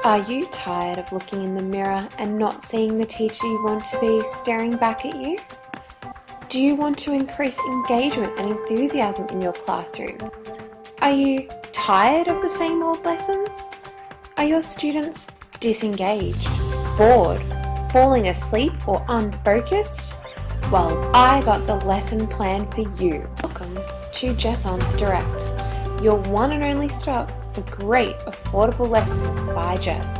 Are you tired of looking in the mirror and not seeing the teacher you want to be staring back at you? Do you want to increase engagement and enthusiasm in your classroom? Are you tired of the same old lessons? Are your students disengaged, bored, falling asleep or unfocused? Well, I got the lesson plan for you. Welcome to Jesson's Direct, your one and only stop for great affordable lessons by Jess.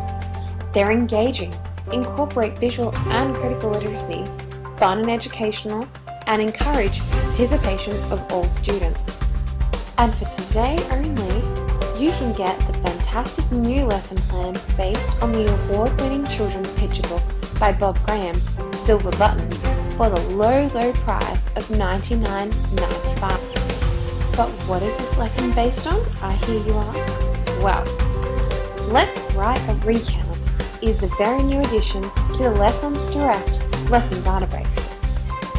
They're engaging, incorporate visual and critical literacy, fun and educational, and encourage participation of all students. And for today only, you can get the fantastic new lesson plan based on the award-winning children's picture book by Bob Graham, Silver Buttons, for the low price of $99.95. But what is this lesson based on, I hear you ask? Well, Let's Write a Recount is the very new addition to the Lessons Direct lesson database.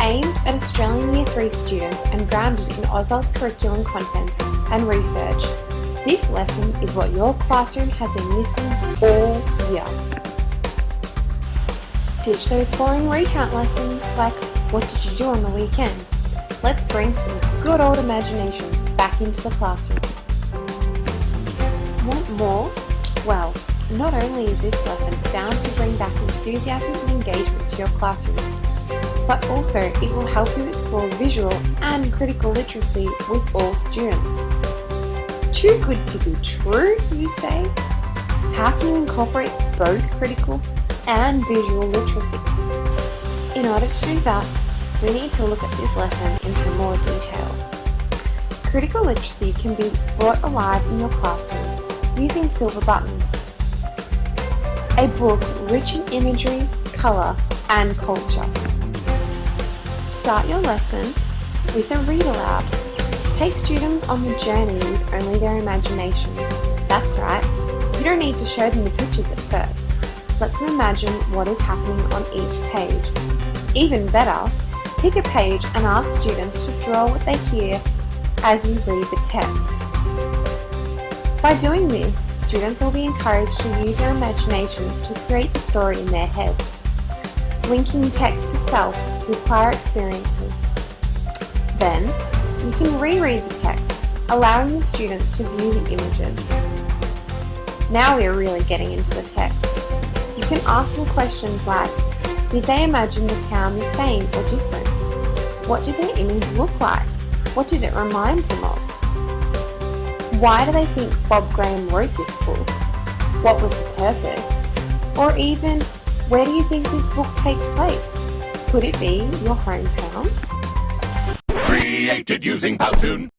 Aimed at Australian Year 3 students and grounded in Auswell's curriculum content and research, this lesson is what your classroom has been missing all year. Ditch those boring recount lessons like what did you do on the weekend? Let's bring some good old imagination back into the classroom. Want more? Well, not only is this lesson bound to bring back enthusiasm and engagement to your classroom, but also it will help you explore visual and critical literacy with all students. Too good to be true, you say? How can you incorporate both critical and visual literacy? In order to do that, we need to look at this lesson in some more detail. Critical literacy can be brought alive in your classroom using Silver Buttons, a book rich in imagery, colour and culture. Start your lesson with a read aloud. Take students on the journey with only their imagination. That's right, you don't need to show them the pictures at first. Let them imagine what is happening on each page. Even better, pick a page and ask students to draw what they hear as you read the text. By doing this, students will be encouraged to use their imagination to create the story in their head. Linking text to self with prior experiences. Then, you can reread the text, allowing the students to view the images. Now we are really getting into the text. You can ask them questions like, did they imagine the town the same or different? What did their image look like? What did it remind them of? Why do they think Bob Graham wrote this book? What was the purpose? Or even, where do you think this book takes place? Could it be your hometown? Created using Powtoon.